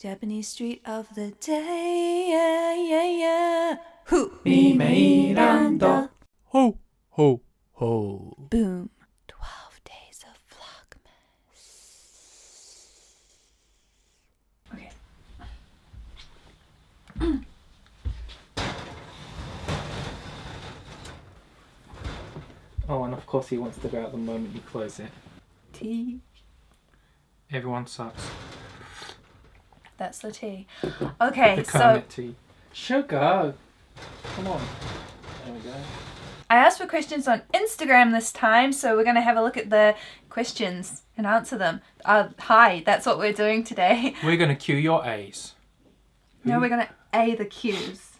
Japanese street of the day, yeah, yeah, yeah. Hoo! MIMEIランド Ho, ho, ho. Boom. 12 days of Vlogmas. Okay. Oh, and of course he wants to go out the moment you close it. Tea. Everyone sucks. That's the tea. Okay, The so Kermit tea. Sugar! Come on. There we go. I asked for questions on Instagram this time, so we're going to have a look at the questions and answer them. Hi, that's what we're doing today. We're going to cue your A's. No, we're going to A the Q's.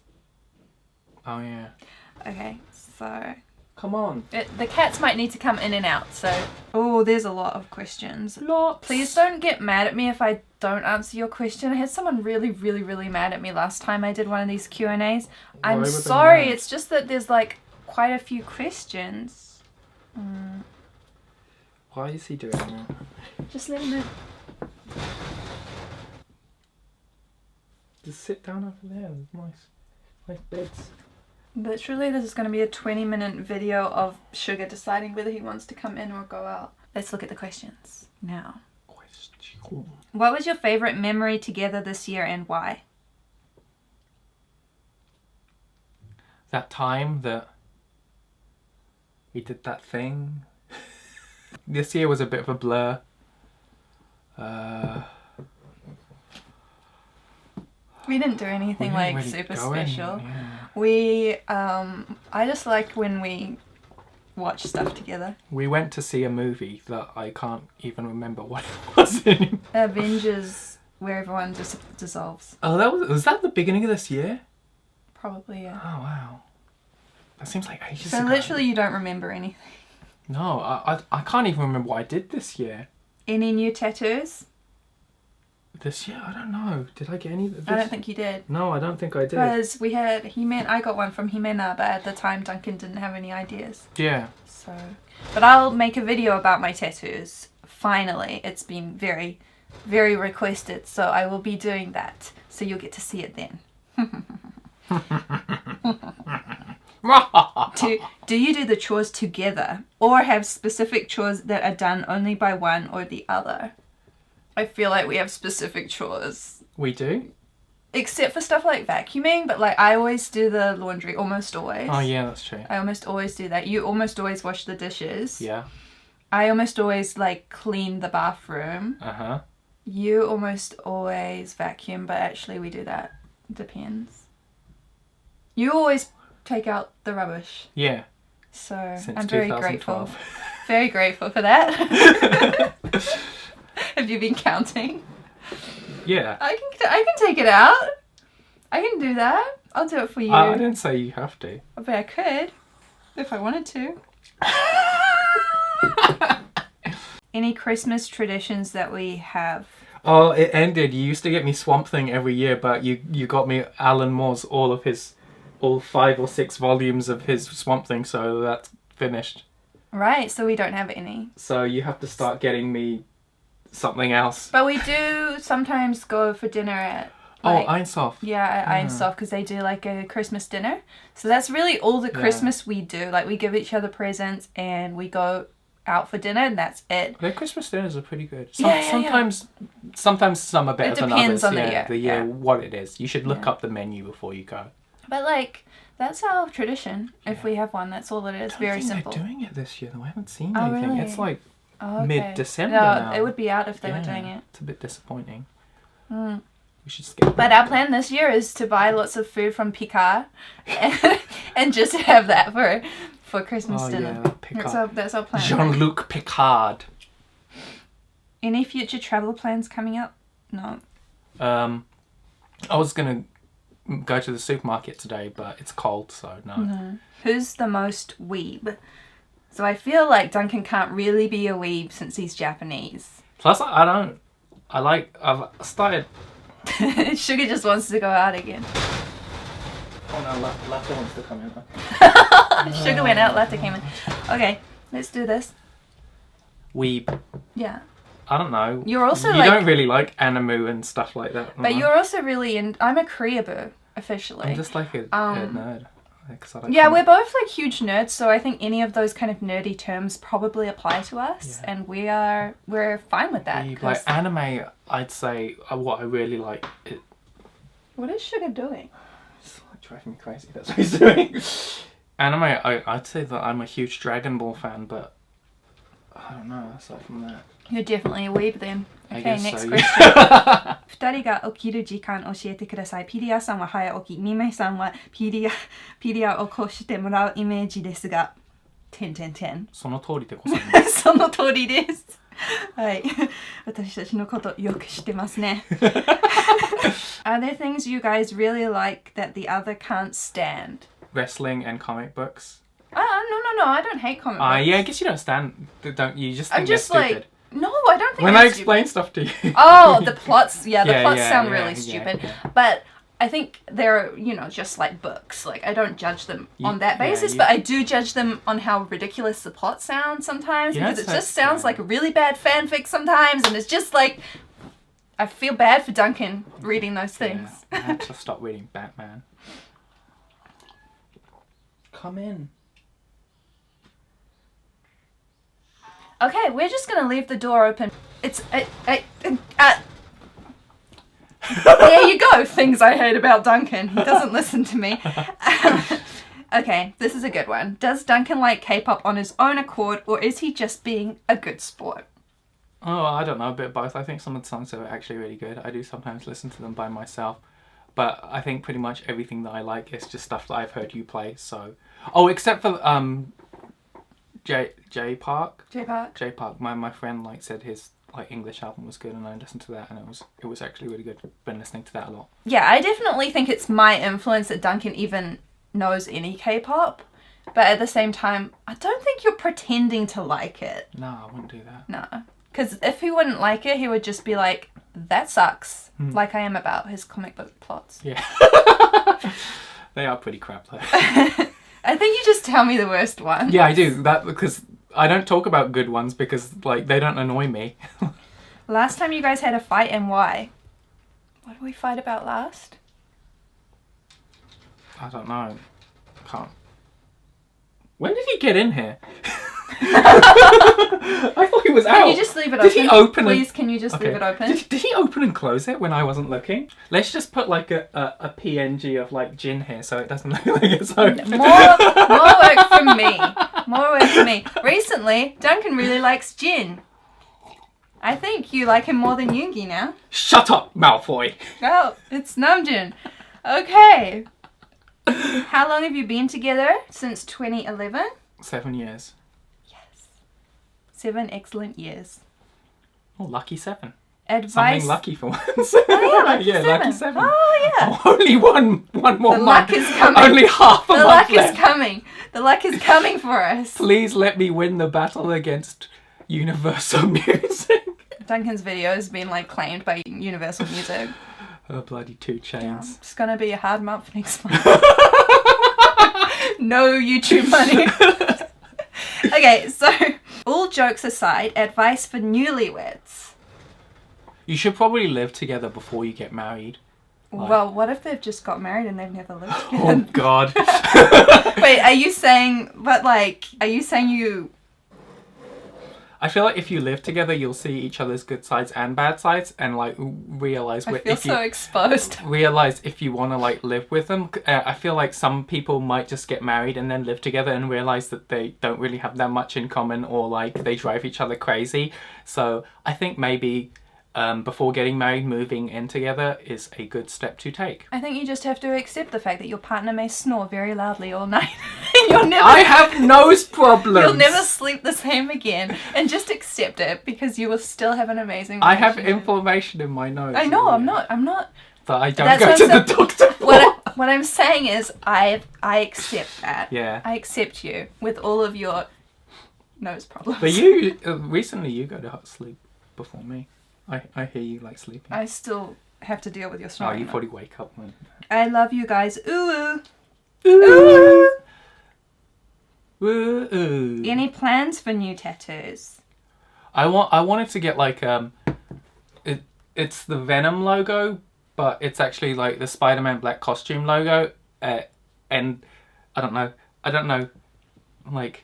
Oh, yeah. Okay, so Come on. the cats might need to come in and out, so... Oh, there's a lot of questions. Lots. Please don't get mad at me if I don't answer your question. I had someone really, really, really mad at me last time I did one of these Q&As. I'm were they sorry, mad? it's just that there's like quite a few questions. Why is he doing that? Just let him in. Just sit down over there. There's nice beds. Literally, this is going to be a 20-minute video of Sugar deciding whether he wants to come in or go out. Let's look at the questions now. Question. What was your favourite memory together this year and why? That time that we did that thing. This year was a bit of a blur. We didn't do anything We like didn't really super go in, special. yeah. We, I just like when we watch stuff together. We went to see a movie that I can't even remember what it was anymore. Avengers, where everyone just dissolves. Oh, was that the beginning of this year? Probably, yeah. Oh wow, that seems like ages So ago. literally you don't remember anything. No, I can't even remember what I did this year. Any new tattoos? This year, I don't know. Did I get any? I don't think you did. No, I don't think I did. Because we had I got one from MIMEI, but at the time Duncan didn't have any ideas. Yeah. So, but I'll make a video about my tattoos. Finally, it's been very, very requested, so I will be doing that. So you'll get to see it then. Do you do the chores together or have specific chores that are done only by one or the other? I feel like we have specific chores. We do? Except for stuff like vacuuming, but like I always do the laundry, almost always. Oh yeah, that's true. I almost always do that. You almost always wash the dishes. Yeah. I almost always like clean the bathroom. Uh-huh. You almost always vacuum, but actually we do that. Depends. You always take out the rubbish. Yeah. So Since I'm very 2012. grateful. Very grateful for that. Have you been counting? Yeah. I can take it out. I can do that. I'll do it for you. I didn't say you have to. But I could, if I wanted to. Any Christmas traditions that we have? Oh, it ended. You used to get me Swamp Thing every year, but you got me Alan Moore's all 5 or 6 volumes of his Swamp Thing, so that's finished. Right, so we don't have any. So you have to start getting me something else. But we do sometimes go for dinner at... Oh, like, Einsoff. Yeah, at Einsoff, because they do like a Christmas dinner. So that's really all the Christmas we do. Like we give each other presents and we go out for dinner and that's it. Their Christmas dinners are pretty good. Yeah. Sometimes some are better than others. It depends on the year. What it is. You should look up the menu before you go. But like, that's our tradition. If we have one, that's all it is. Very simple. They're doing it this year though. I haven't seen Oh, anything. really? It's like Okay. mid-December no, now. it would be out if they were doing it. It's a bit disappointing. Mm. We should skip. But our plan this year is to buy lots of food from Picard and just have that for Christmas dinner. Yeah, Picard. That's our plan. Jean-Luc Picard. Any future travel plans coming up? No. I was gonna go to the supermarket today, but it's cold, so no. Who's the most weeb? So I feel like Duncan can't really be a weeb since he's Japanese. Plus, I've started. Sugar just wants to go out again. Oh no, Latte wants to come in. Sugar went out, Latte came in. Okay, let's do this. Weeb. Yeah. I don't know. You're also you don't really like anime and stuff like that. But you're also really I'm a Koreabu, officially. I'm just like a nerd. Yeah, we're both like huge nerds, so I think any of those kind of nerdy terms probably apply to us, and we're fine with that. Like anime, I'd say what I really like. What is Sugar doing? It's like driving me crazy. That's what he's doing. Anime, I'd say that I'm a huge Dragon Ball fan, but I don't know. Aside from that, you're definitely a weeb then. Okay, next so, question. 二人が起きる時間教えてください。ピリアさんは早起き、ミメイさんはピリアを起こしてもらうイメージですが、その通りでございます。その通りです。はい。私たちのことよく知ってますね。Are there things you guys really like that the other can't stand? Wrestling and comic books. No, I don't hate comic books. Yeah, I guess you don't stand, don't you? Just think I'm just they're stupid. Like, no, I don't think when I explain stuff to you. Oh, the plots. Yeah, the plots sound really stupid. Yeah. But I think they're, just like books. Like, I don't judge them on that basis, but I do judge them on how ridiculous the plot sounds sometimes. Because it just sounds like a really bad fanfic sometimes. And it's just like, I feel bad for Duncan reading those things. I have to stop reading Batman. Come in. Okay, we're just gonna leave the door open. It's there you go. Things I hate about Duncan. He doesn't listen to me. Okay, this is a good one. Does Duncan like K-pop on his own accord, or is he just being a good sport? Oh, I don't know, a bit of both. I think some of the songs are actually really good. I do sometimes listen to them by myself, but I think pretty much everything that I like is just stuff that I've heard you play. So, except for J Park. My friend said his English album was good, and I listened to that, and it was actually really good. Been listening to that a lot. Yeah, I definitely think it's my influence that Duncan even knows any K-pop, but at the same time, I don't think you're pretending to like it. No, I wouldn't do that. No, because if he wouldn't like it, he would just be like, "That sucks," like I am about his comic book plots. Yeah, they are pretty crap though. I think you just tell me the worst one. Yeah, I do. That because I don't talk about good ones because they don't annoy me. Last time you guys had a fight, and why? What did we fight about last? I don't know. Can't. When did he get in here? I thought he was out. Can you just leave it open? Did he open? Please, can you just leave it open? Did he open and close it when I wasn't looking? Let's just put a PNG of Jin here so it doesn't look like it's open. More work for me. More work for me. Recently, Duncan really likes Jin. I think you like him more than Yoongi now. Shut up, Malfoy. Oh, it's Namjoon. Okay. How long have you been together? Since 2011? 7 years. 7 excellent years. Oh, lucky 7. Advice. Something lucky for once. Oh, yeah, lucky 7. Oh, yeah. Oh, only one more the month. Luck is coming. Only half a the month luck left. is coming. The luck is coming for us. Please let me win the battle against Universal Music. Duncan's video has been claimed by Universal Music. Oh, bloody 2 Chainz. Yeah, it's gonna be a hard month next month. No YouTube money. Okay, so all jokes aside, advice for newlyweds. You should probably live together before you get married. Well, what if they've just got married and they've never lived together? Oh God. Wait, are you saying you... I feel like if you live together, you'll see each other's good sides and bad sides, and realize. I feel so exposed. Realize if you want to live with them. I feel like some people might just get married and then live together and realize that they don't really have that much in common, or they drive each other crazy. So I think maybe before getting married, moving in together is a good step to take. I think you just have to accept the fact that your partner may snore very loudly all night. I have nose problems. You'll never sleep the same again, and just accept it because you will still have an amazing relationship. I have inflammation in my nose. I know. I'm not. But I don't go to the doctor. What I'm saying is, I accept that. Yeah. I accept you with all of your nose problems. But you recently you go to sleep before me. I hear you sleeping. I still have to deal with your snoring. Oh, you probably wake up when... I love you guys. Ooh. Ooh. Any plans for new tattoos? I wanted to get like it's the Venom logo, but it's actually like the Spider-Man black costume logo, and I don't know, like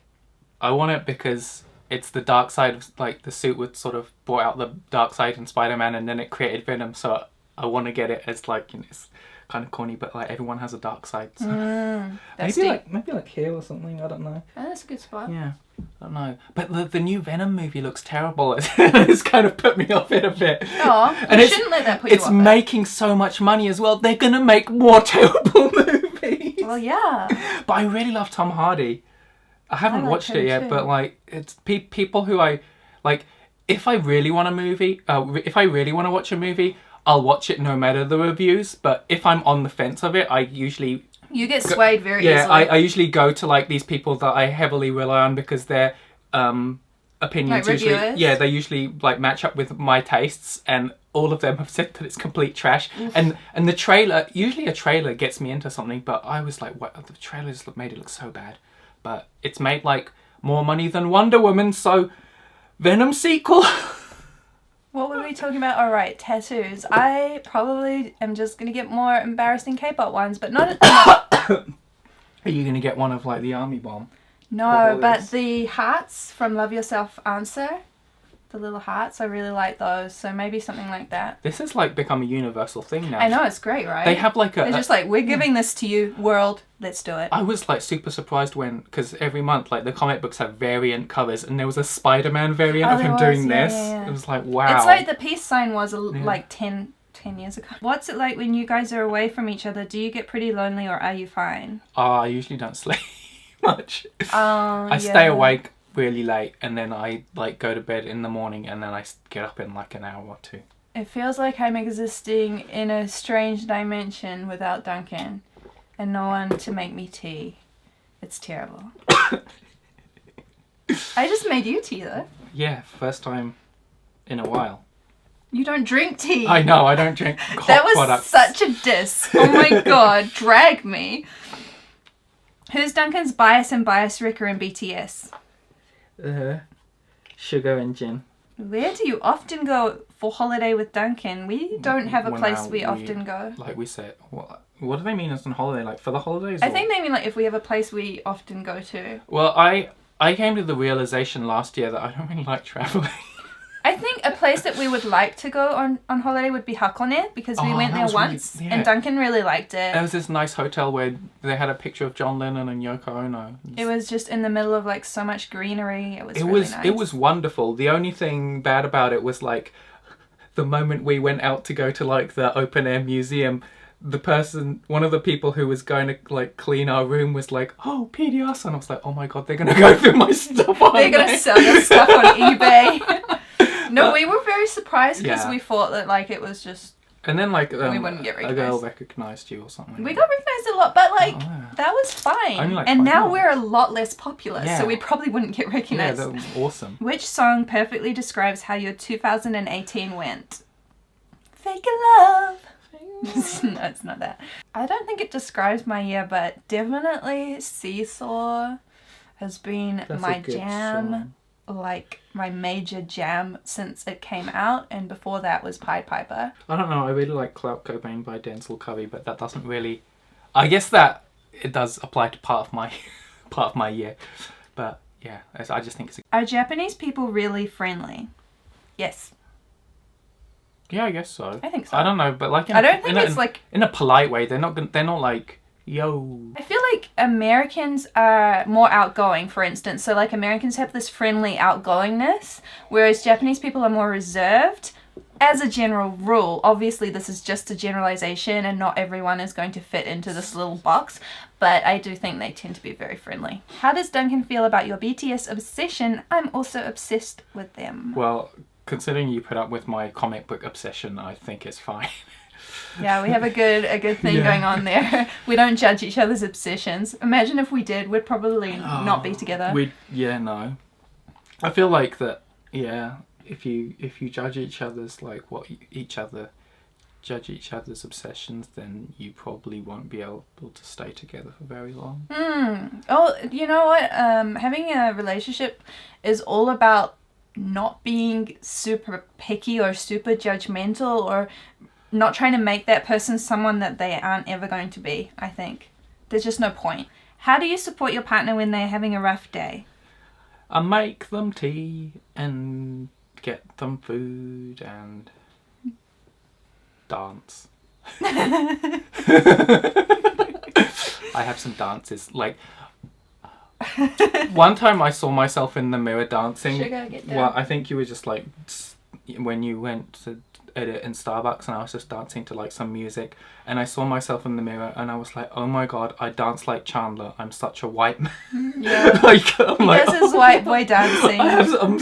I want it because it's the dark side of, like, the suit would sort of brought out the dark side in Spider-Man, and then it created Venom, so I want to get it as, like, you know, it's kind of corny, but like everyone has a dark side. So. Maybe like here or something. I don't know. Oh, that's a good spot. Yeah, I don't know. But the new Venom movie looks terrible. It's kind of put me off it a bit. Oh, and you shouldn't let that put you off. It's making so much money as well. They're gonna make more terrible movies. Well, yeah. But I really love Tom Hardy. I haven't watched it yet, but like it's people who I like. If I really want a movie, if I really want to watch a movie, I'll watch it no matter the reviews. But if I'm on the fence of it, I usually get swayed very easily. Yeah, I usually go to like these people that I heavily rely on because their opinions like usually they usually like match up with my tastes, and all of them have said that it's complete trash. And the trailer, usually a trailer gets me into something, but I was like, what? The trailers made it look so bad. But it's made like more money than Wonder Woman, so Venom sequel. What were we talking about? All right, tattoos. I probably am just going to get more embarrassing K-pop ones, but not... Are you going to get one of like the army bomb? No, but the hearts from Love Yourself Answer, the little hearts, I really like those, so maybe something like that. This has like become a universal thing now. I know, it's great, right? They have like They're just like, we're giving this to you, world, let's do it. I was like super surprised because every month like the comic books have variant covers, and there was a Spider-Man variant of him doing this. Yeah. It was like, wow. It's like the peace sign was like 10 years ago. What's it like when you guys are away from each other? Do you get pretty lonely, or are you fine? I usually don't sleep much. I stay awake really late, and then I like go to bed in the morning, and then I get up in like an hour or two. It feels like I'm existing in a strange dimension without Duncan and no one to make me tea. It's terrible. I just made you tea though. Yeah, first time in a while. You don't drink tea. I know, I don't drink hot That was products. Such a diss. Oh my god, drag me. Who's Duncan's bias and bias wrecker in BTS? Sugar and gin. Where do you often go for holiday with Duncan? We don't have a place we often go. Like we said, what do they mean as on holiday? Like for the holidays? I think they mean like if we have a place we often go to. Well, I came to the realization last year that I don't really like traveling. I think a place that we would like to go on holiday would be Hakone, because we went there once and Duncan really liked it. There was this nice hotel where they had a picture of John Lennon and Yoko Ono. It was just in the middle of like so much greenery. It was really nice. It was wonderful. The only thing bad about it was like the moment we went out to go to like the open air museum, one of the people who was going to like clean our room was like, "Oh, PDS," and I was like, "Oh my god, they're gonna go through my stuff." They're gonna sell your stuff on eBay. No, we were very surprised because we thought that like it was just. And then like we wouldn't get recognized. A girl recognised you or something. We got recognised a lot, but like that was fine. Only, like, and now months. We're a lot less popular, so we probably wouldn't get recognised. Yeah, that was awesome. Which song perfectly describes how your 2018 went? Fake love. No, it's not that. I don't think it describes my year, but definitely Seesaw has been my jam. Song. Like my major jam since it came out, and before that was Pied Piper. I don't know, I really like Clout Cobain by Denzel Curry, but that doesn't really... I guess that it does apply to part of my year. But yeah, I just think it's... Are Japanese people really friendly? Yes. Yeah, I guess so. I think so. I don't know, but like... I don't think it's like... In a polite way, they're not like... Yo. I feel like Americans are more outgoing, for instance. So like Americans have this friendly outgoingness, whereas Japanese people are more reserved. As a general rule, obviously this is just a generalization and not everyone is going to fit into this little box, but I do think they tend to be very friendly. How does Duncan feel about your BTS obsession? I'm also obsessed with them. Well, considering you put up with my comic book obsession, I think it's fine. Yeah, we have a good thing going on there. We don't judge each other's obsessions. Imagine if we did, we'd probably not be together. No. I feel like that, yeah, if you judge each other's like judge each other's obsessions, then you probably won't be able to stay together for very long. Oh, you know what? Having a relationship is all about not being super picky or super judgmental or not trying to make that person someone that they aren't ever going to be, I think. There's just no point. How do you support your partner when they're having a rough day? I make them tea and get them food and dance. I have some dances. Like, one time I saw myself in the mirror dancing. Sugar, get down. Well, I think you were just like, when you went to edit in Starbucks, and I was just dancing to like some music, and I saw myself in the mirror and I was like, oh my god, I dance like Chandler. I'm such a white man. Yeah. Like, I'm He does his white boy dancing. I'm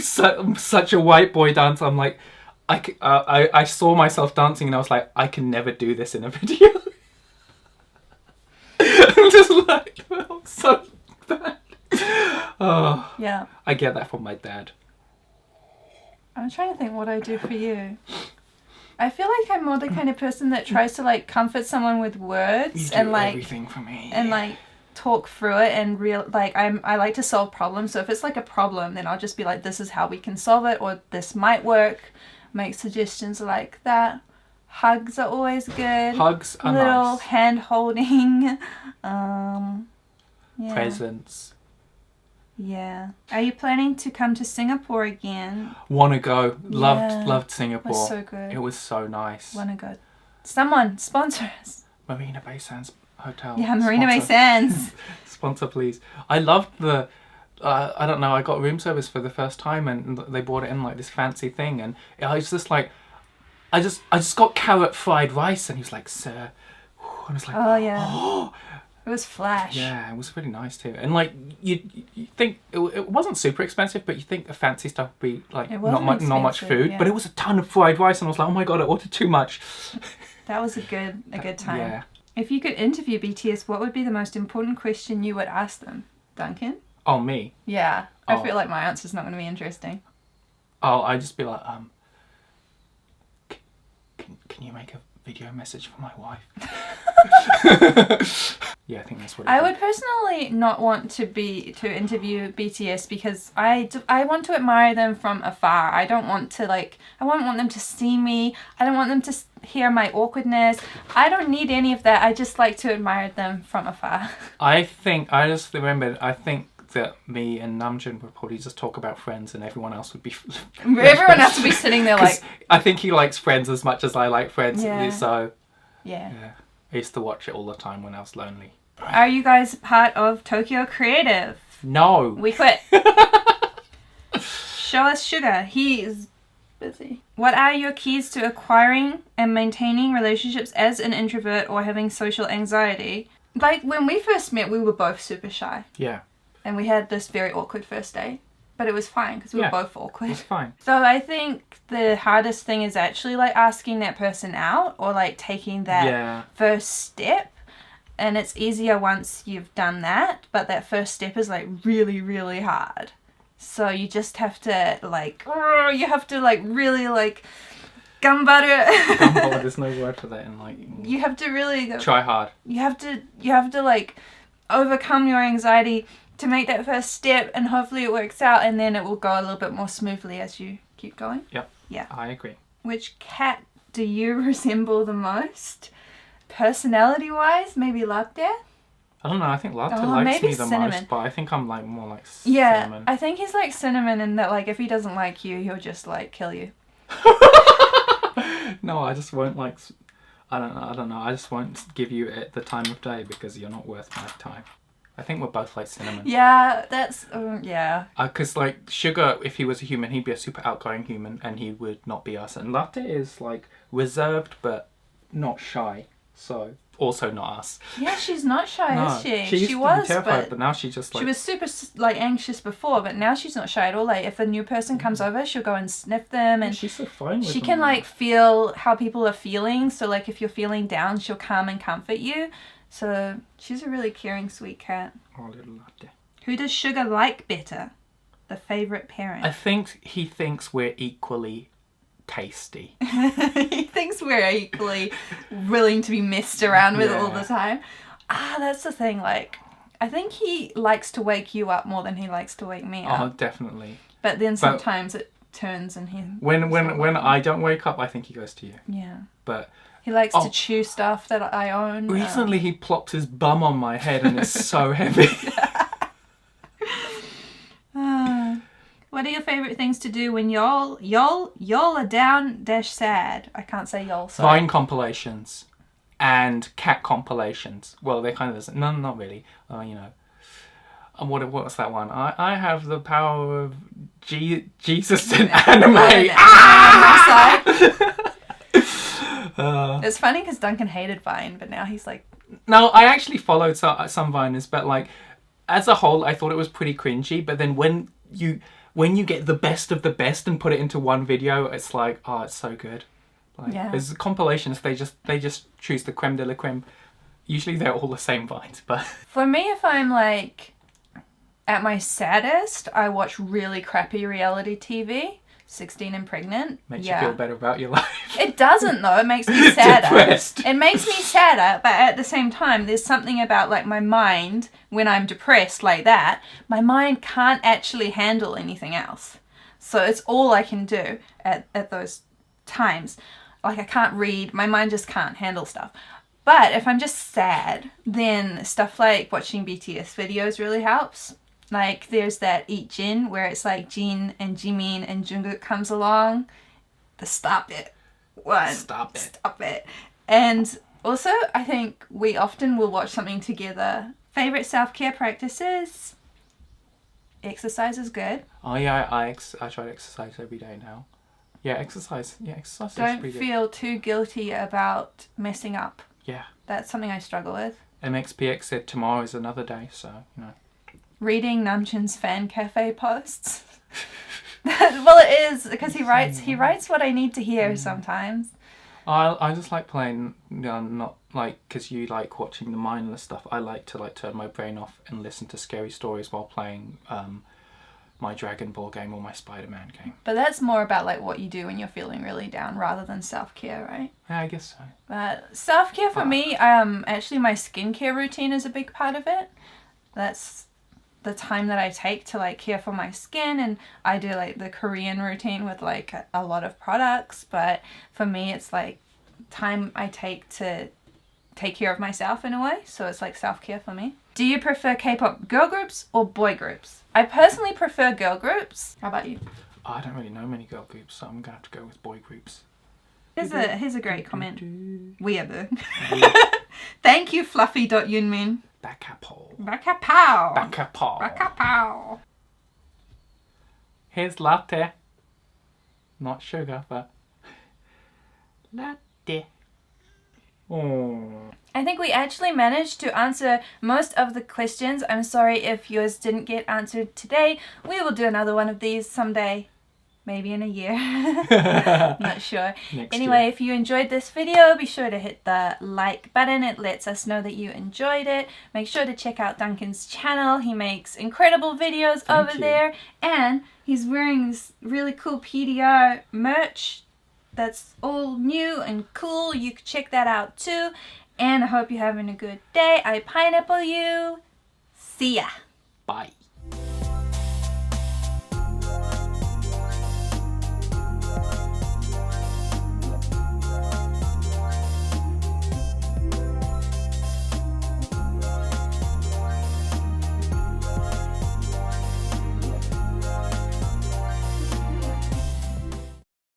such a white boy dancer. I'm like, I saw myself dancing and I was like, I can never do this in a video. I'm just like, oh, so bad. Oh, yeah. I get that from my dad. I'm trying to think what I do for you. I feel like I'm more the kind of person that tries to like comfort someone with words You do and like everything for me. and like talk through it and I like to solve problems. So if it's like a problem, then I'll just be like, this is how we can solve it, or this might work. Make suggestions like that. Hugs are always good. Hugs are little nice. hand holding. Yeah. Presents. Yeah. Are you planning to come to Singapore again? Wanna go. Yeah. Loved It Singapore. was so good. It was so nice. Wanna go. Someone sponsor us. Marina Bay Sands Hotel. Yeah, Marina Bay Sponsor. Sands. Sponsor, please. I loved the. I don't know. I got room service for the first time, and they brought it in like this fancy thing, and I was just like, I just got carrot fried rice, and he was like, "Sir," and I was like, Oh yeah. "Oh." It was flash. Yeah, it was really nice too. And like you think it wasn't super expensive, but you think the fancy stuff would be like It not wasn't much expensive, food, yeah. but it was a ton of fried rice, and I was like, oh my god, I ordered too much. That was a good time. Yeah. If you could interview BTS, what would be the most important question you would ask them? Duncan? Oh, me? Yeah. I Oh. feel like my answer's not going to be interesting. Oh, I'd just be like, can you make a video message for my wife? Yeah, I think that's what it I is. would personally not want to interview BTS because I want to admire them from afar. I don't want to I want them to see me. I don't want them to hear my awkwardness. I don't need any of that. I just like to admire them from afar. I think that me and Namjoon would probably just talk about Friends, and everyone else would be... Everyone else would be sitting there like... I think he likes Friends as much as I like Friends, Yeah. so... Yeah. I used to watch it all the time when I was lonely. Are you guys part of Tokyo Creative? No! We quit. Show us Sugar. He is busy. What are your keys to acquiring and maintaining relationships as an introvert or having social anxiety? Like, when we first met, we were both super shy. Yeah. And we had this very awkward first date. But it was fine because we were both awkward. It's fine. So I think the hardest thing is actually like asking that person out or like taking that first step. And it's easier once you've done that. But that first step is like really, really hard. So you just have to like, really like ganbaru. Ganbaru, there's no word for that in like... You have to really go... Try hard. You have to like overcome your anxiety to make that first step, and hopefully it works out, and then it will go a little bit more smoothly as you keep going. Yep. Yeah. I agree. Which cat do you resemble the most? Personality-wise, maybe Latte? I don't know, I think Latte Oh, likes maybe me the Cinnamon. most, but I think I'm like more like Yeah, Cinnamon. I think he's like Cinnamon in that like if he doesn't like you, he'll just like kill you. No, I just won't like... I don't know. I just won't give you the time of day because you're not worth my time. I think we're both like Cinnamon. Yeah, that's... yeah. Because, like, Sugar, if he was a human, he'd be a super outgoing human, and he would not be us. And Latte is, like, reserved, but not shy. So, also not us. Yeah, she's not shy, No, is she? She used to was, be terrified, but now she just, like... She was super, like, anxious before, but now she's not shy at all. Like, if a new person comes over, she'll go and sniff them, and she's so fine with she them can, now. like, feel how people are feeling. So, like, if you're feeling down, she'll come and comfort you. So, she's a really caring, sweet cat. Oh, little Latte. Who does Sugar like better? The favourite parent. I think he thinks we're equally tasty. He thinks we're equally willing to be messed around with all Yeah. the time. That's the thing, like, I think he likes to wake you up more than he likes to wake me Oh, up. definitely. But then sometimes it turns and he... When I don't wake up, I think he goes to you. Yeah. But... He likes to chew stuff that I own. Recently he plopped his bum on my head and it's so heavy. What are your favourite things to do when y'all are down - sad? I can't say y'all, sorry. Vine compilations and cat compilations. Well, they're kind of... No, not really. You know... What's that one? I have the power of Jesus in anime. It's funny because Duncan hated Vine, but now he's like... No, I actually followed some Viners, but like, as a whole, I thought it was pretty cringy. But then when you get the best of the best and put it into one video, it's like, oh, it's so good. Like, there's compilations. They just choose the creme de la creme. Usually they're all the same Vines, but... For me, if I'm like... At my saddest, I watch really crappy reality TV. 16 and Pregnant. Makes you feel better about your life. It doesn't though. It makes me sadder. Depressed. It makes me sadder, but at the same time, there's something about like my mind when I'm depressed like that. My mind can't actually handle anything else. So it's all I can do at those times. Like I can't read. My mind just can't handle stuff. But if I'm just sad, then stuff like watching BTS videos really helps. Like, there's that Eat Jin, where it's like Jin and Jimin and Jungkook comes along. The Stop It one. Stop it. And also, I think we often will watch something together. Favourite self-care practices? Exercise is good. Oh yeah, I try to exercise every day now. Yeah, exercise. Yeah, exercise. Don't feel too guilty about messing up. Yeah. That's something I struggle with. MXPX said tomorrow is another day, so, you know. Reading Namjoon's fan cafe posts. Well, it is because he writes what I need to hear sometimes. I just like playing, not like because you like watching the mindless stuff. I like to like turn my brain off and listen to scary stories while playing my Dragon Ball game or my Spider-Man game. But that's more about like what you do when you're feeling really down rather than self-care, right? Yeah, I guess so. But self-care for me, actually my skincare routine is a big part of it. That's the time that I take to like care for my skin, and I do like the Korean routine with like a lot of products, but for me it's like time I take to take care of myself in a way, so it's like self-care for me. Do you prefer K-pop girl groups or boy groups? I personally prefer girl groups. How about you? I don't really know many girl groups, so I'm gonna have to go with boy groups. Here's a great comment. Weird. Thank you, Fluffy.Yunmin. Bakapow. Here's latte. Not sugar, but latte. Oh. I think we actually managed to answer most of the questions. I'm sorry if yours didn't get answered today. We will do another one of these someday. Maybe in a year. Not sure. Anyway, if you enjoyed this video, be sure to hit the like button. It lets us know that you enjoyed it. Make sure to check out Duncan's channel. He makes incredible videos over there. And he's wearing this really cool PDR merch that's all new and cool. You can check that out too. And I hope you're having a good day. I pineapple you. See ya. Bye.